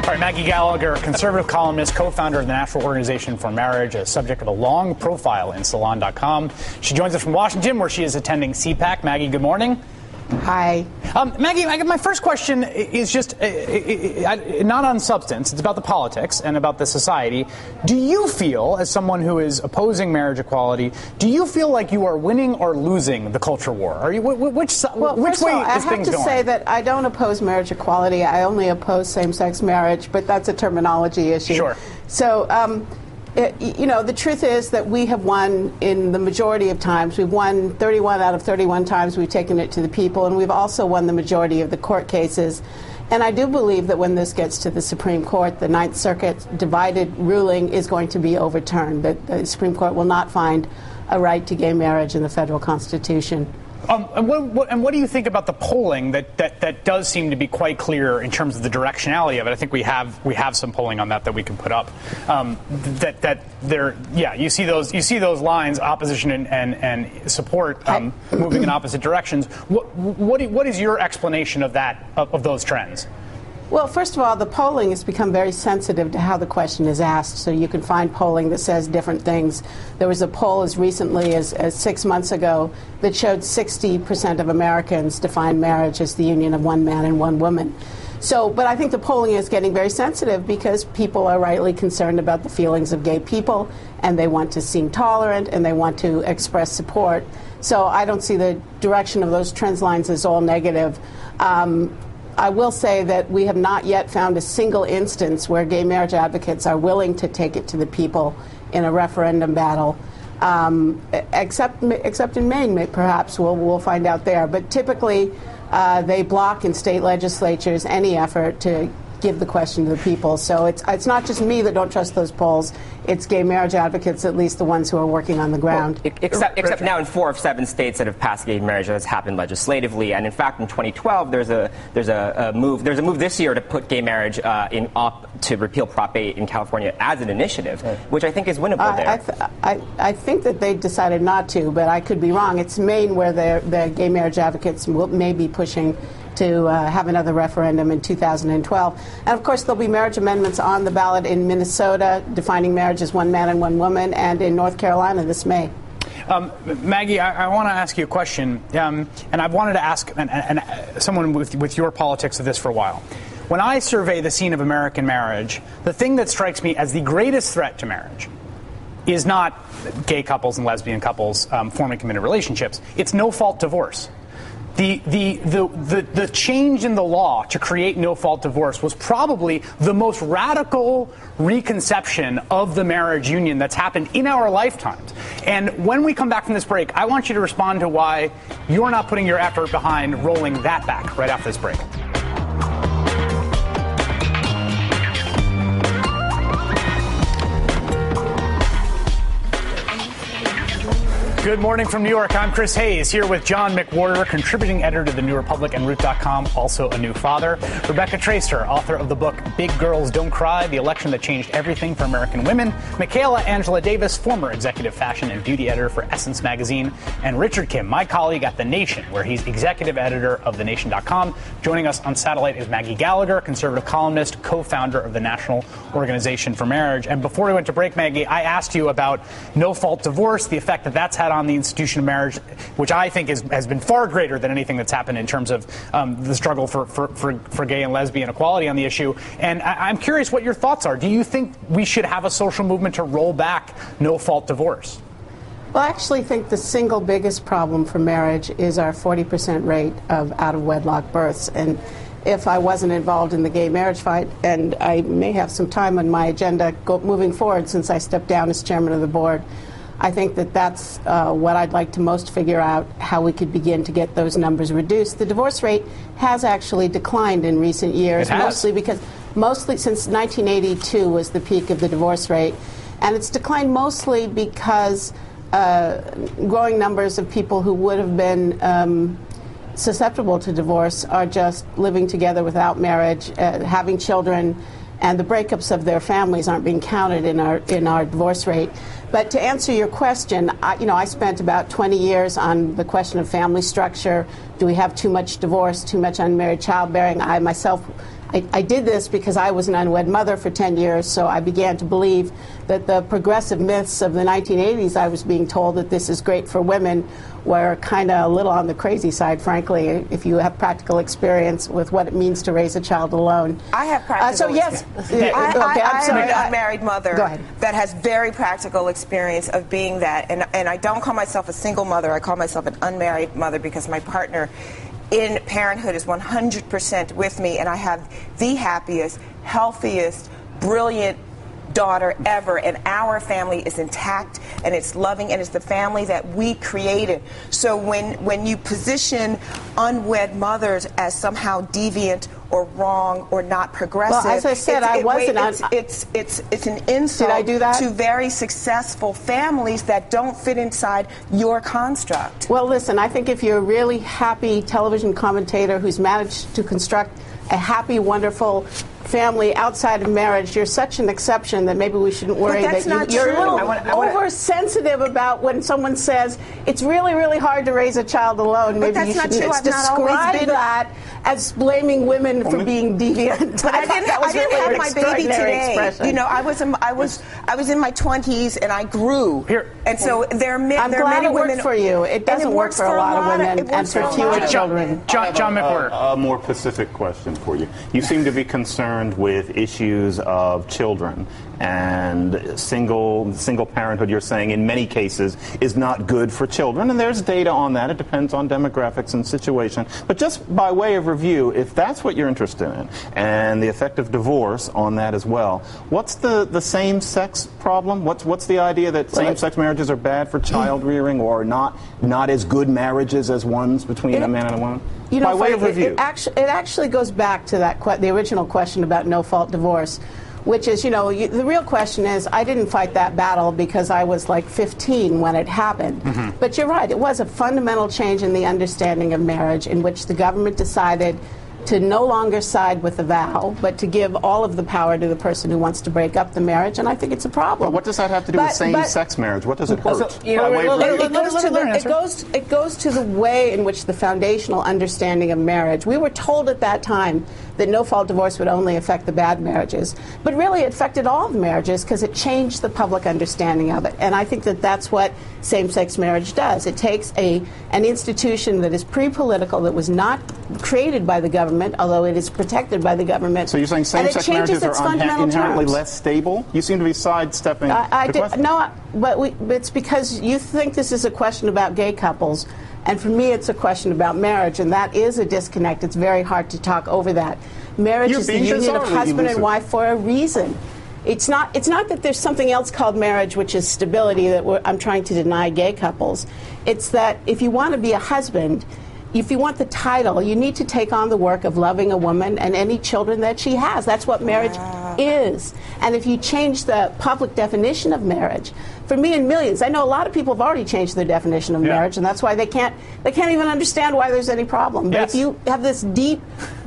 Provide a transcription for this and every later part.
All right, Maggie Gallagher, conservative columnist, co-founder of the National Organization for Marriage, a subject of a long profile in Salon.com. She joins us from Washington, where she is attending CPAC. Maggie, good morning. Hi. Maggie, my first question is just not on substance. It's about the politics and about the society. Do you feel, as someone who is opposing marriage equality, do you feel like you are winning or losing the culture war? Are you which way is things going? I have to say that I don't oppose marriage equality. I only oppose same-sex marriage, but that's a terminology issue. Sure. So, the truth is that we have won in the majority of times. We've won 31 out of 31 times. We've taken it to the people, and we've also won the majority of the court cases. And I do believe that when this gets to the Supreme Court, the Ninth Circuit divided ruling is going to be overturned, that the Supreme Court will not find a right to gay marriage in the federal Constitution. And what do you think about the polling that does seem to be quite clear in terms of the directionality of it? I think we have some polling on that we can put up. You see those lines, opposition and support moving in opposite directions. What is your explanation of of those trends? Well, first of all, the polling has become very sensitive to how the question is asked, so you can find polling that says different things. There was a poll as recently as 6 months ago that showed 60% of Americans define marriage as the union of one man and one woman. But I think the polling is getting very sensitive because people are rightly concerned about the feelings of gay people, and they want to seem tolerant, and they want to express support. So I don't see the direction of those trend lines as all negative. I will say that we have not yet found a single instance where gay marriage advocates are willing to take it to the people in a referendum battle, except in Maine, perhaps. We'll find out there. But typically, they block in state legislatures any effort to give the question to the people. So it's not just me that don't trust those polls. It's gay marriage advocates, at least the ones who are working on the ground. Well, except now in 4 of 7 states that have passed gay marriage, that has happened legislatively. And in fact, in 2012, there's a move this year to put gay marriage to repeal Prop 8 in California as an initiative, which I think is winnable there. I think that they decided not to, but I could be wrong. It's Maine where the gay marriage advocates may be pushing to have another referendum in 2012. And of course, there'll be marriage amendments on the ballot in Minnesota, defining marriage as one man and one woman, and in North Carolina this May. Maggie, I want to ask you a question, and I've wanted to ask someone with your politics of this for a while. When I survey the scene of American marriage, the thing that strikes me as the greatest threat to marriage is not gay couples and lesbian couples forming committed relationships. It's no-fault divorce. The change in the law to create no-fault divorce was probably the most radical reconception of the marriage union that's happened in our lifetimes. And when we come back from this break, I want you to respond to why you're not putting your effort behind rolling that back right after this break. Good morning from New York. I'm Chris Hayes, here with John McWhorter, contributing editor to The New Republic and Root.com, also a new father. Rebecca Traister, author of the book Big Girls Don't Cry, The Election That Changed Everything for American Women. Michaela Angela Davis, former executive fashion and beauty editor for Essence magazine. And Richard Kim, my colleague at The Nation, where he's executive editor of TheNation.com. Joining us on satellite is Maggie Gallagher, conservative columnist, co-founder of the National Organization for Marriage. And before we went to break, Maggie, I asked you about no-fault divorce, the effect that that's had on the institution of marriage, which I think has been far greater than anything that's happened in terms of the struggle for gay and lesbian equality on the issue. And I'm curious what your thoughts are. Do you think we should have a social movement to roll back no-fault divorce? Well, I actually think the single biggest problem for marriage is our 40% rate of out-of-wedlock births. And if I wasn't involved in the gay marriage fight, and I may have some time on my agenda moving forward since I stepped down as chairman of the board, I think that that's what I'd like to most figure out, how we could begin to get those numbers reduced. The divorce rate has actually declined in recent years, mostly since 1982 was the peak of the divorce rate. And it's declined mostly because growing numbers of people who would have been susceptible to divorce are just living together without marriage, having children, and the breakups of their families aren't being counted in our divorce rate. But to answer your question, I spent about 20 years on the question of family structure. Do we have too much divorce, too much unmarried childbearing? I myself I did this because I was an unwed mother for 10 years, so I began to believe that the progressive myths of the 1980s, I was being told that this is great for women, were kind of a little on the crazy side, frankly, if you have practical experience with what it means to raise a child alone. I have practical so yes, I'm an unmarried mother Go ahead. that has very practical experience of being that. And I don't call myself a single mother. I call myself an unmarried mother because my partner in parenthood is 100% with me, and I have the happiest, healthiest, brilliant daughter ever, and our family is intact and it's loving and it's the family that we created. So when you position unwed mothers as somehow deviant or wrong or not progressive, well, as I said, it's an insult Did I do that? to very successful families that don't fit inside your construct. Well, listen, I think if you're a really happy television commentator who's managed to construct a happy, wonderful family outside of marriage, you're such an exception that maybe we shouldn't worry that you're a little oversensitive about when someone says it's really, really hard to raise a child alone. Maybe that's you not shouldn't true. I've not always describe been that as blaming women for being deviant. But I didn't have my baby today. Expression. You know, I was in my 20s and I grew. And so there are many it women. Worked for you. It doesn't work for a lot of women and for fewer children. John McWhorter. A more specific question for you. You seem to be concerned with issues of children and single parenthood. You're saying in many cases is not good for children, and there's data on that. It depends on demographics and situation. But just by way of review, if that's what you're interested in, and the effect of divorce on that as well, what's the same-sex problem? What's the idea that same-sex marriages are bad for child rearing or not as good marriages as ones between a man and a woman? You know, by way of review. It actually goes back to the original question about no-fault divorce, which is, the real question is, I didn't fight that battle because I was like 15 when it happened. Mm-hmm. But you're right, it was a fundamental change in the understanding of marriage in which the government decided to no longer side with the vow, but to give all of the power to the person who wants to break up the marriage, and I think it's a problem. Well, what does that have to do with same-sex marriage? What does it hurt? It goes to the way in which the foundational understanding of marriage. We were told at that time that no-fault divorce would only affect the bad marriages, but really it affected all the marriages because it changed the public understanding of it. And I think that that's what same-sex marriage does. It takes an institution that is pre-political, that was not created by the government, although it is protected by the government. So you're saying same-sex marriages are inherently less stable? You seem to be sidestepping the question. No, but it's because you think this is a question about gay couples. And for me, it's a question about marriage, and that is a disconnect. It's very hard to talk over that. Marriage is the union of husband and wife for a reason. It's not that there's something else called marriage, which is stability, that I'm trying to deny gay couples. It's that if you want to be a husband, if you want the title, you need to take on the work of loving a woman and any children that she has. That's what marriage is. And if you change the public definition of marriage, for me and millions, I know a lot of people have already changed their definition of marriage, and that's why they can't even understand why there's any problem. But if you have this deep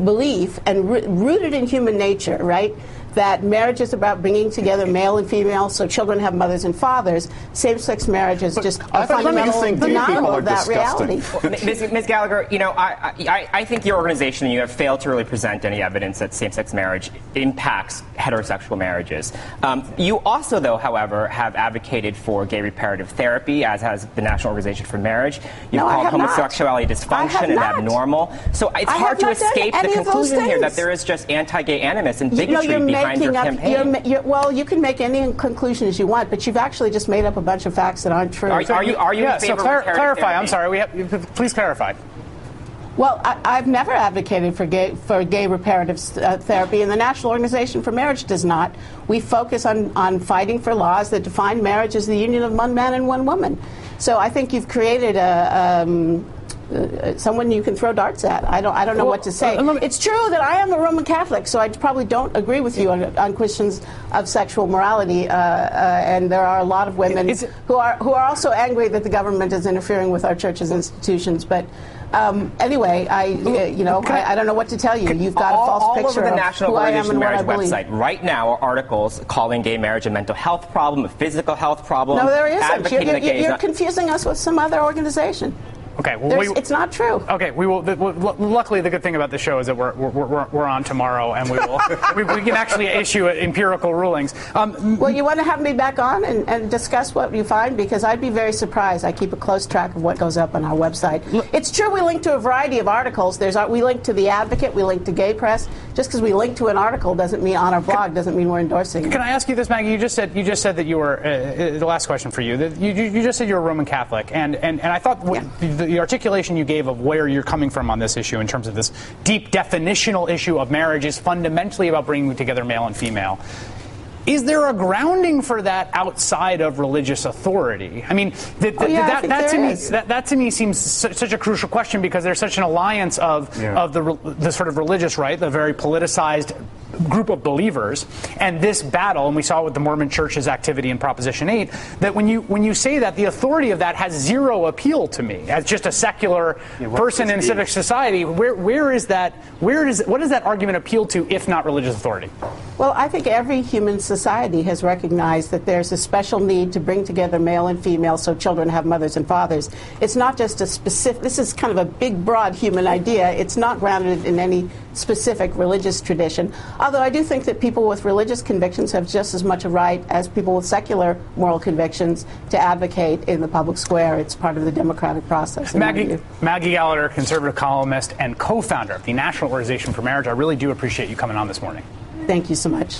belief and rooted in human nature, right, that marriage is about bringing together male and female so children have mothers and fathers, same-sex marriage is just a fundamental denial of that reality. Ms. Gallagher, I think your organization and you have failed to really present any evidence that same-sex marriage impacts heterosexual marriages. You also, though, however, have advocated for gay reparative therapy, as has the National Organization for Marriage. You've called homosexuality dysfunction and abnormal. So it's hard to escape the conclusion here that there is just anti-gay animus and bigotry behind your campaign. Well, you can make any conclusions you want, but you've actually just made up a bunch of facts that aren't true. Are you in favor of clarify. therapy? I'm sorry. Please clarify. Well, I've never advocated for gay reparative therapy, and the National Organization for Marriage does not. We focus on fighting for laws that define marriage as the union of one man and one woman. So I think you've created someone you can throw darts at. I don't know what to say. It's true that I am a Roman Catholic, so I probably don't agree with you on questions of sexual morality. And there are a lot of women who are also angry that the government is interfering with our church's institutions. But anyway, I don't know what to tell you. You've got a false picture all over the National of who I am Organization and what I Marriage believe. website right now are articles calling gay marriage a mental health problem, a physical health problem. No, there isn't. Advocating that gay You're confusing us with some other organization. Okay. Well, it's not true. Okay. We will. Luckily, the good thing about the show is that we're on tomorrow, and we will we can actually issue empirical rulings. Well, you want to have me back on and discuss what you find, because I'd be very surprised. I keep a close track of what goes up on our website. It's true we link to a variety of articles. We link to The Advocate. We link to Gay Press. Just because we link to an article doesn't mean on our blog doesn't mean we're endorsing it. Can I ask you this, Maggie? You just said that you were the last question for you. That you just said you're a Roman Catholic, and I thought the articulation you gave of where you're coming from on this issue in terms of this deep definitional issue of marriage is fundamentally about bringing together male and female. Is there a grounding for that outside of religious authority? I mean, that to me seems such a crucial question, because there's such an alliance of the sort of religious right, the very politicized group of believers, and this battle, and we saw it with the Mormon Church's activity in Proposition 8, that when you say that, the authority of that has zero appeal to me as just a secular person in civic society. What does that argument appeal to, if not religious authority? Well, I think every human society has recognized that there's a special need to bring together male and female so children have mothers and fathers. It's not just a specific, this is kind of a big, broad human idea. It's not grounded in any specific religious tradition. Although I do think that people with religious convictions have just as much a right as people with secular moral convictions to advocate in the public square. It's part of the democratic process. Maggie Gallagher, conservative columnist and co-founder of the National Organization for Marriage. I really do appreciate you coming on this morning. Thank you so much.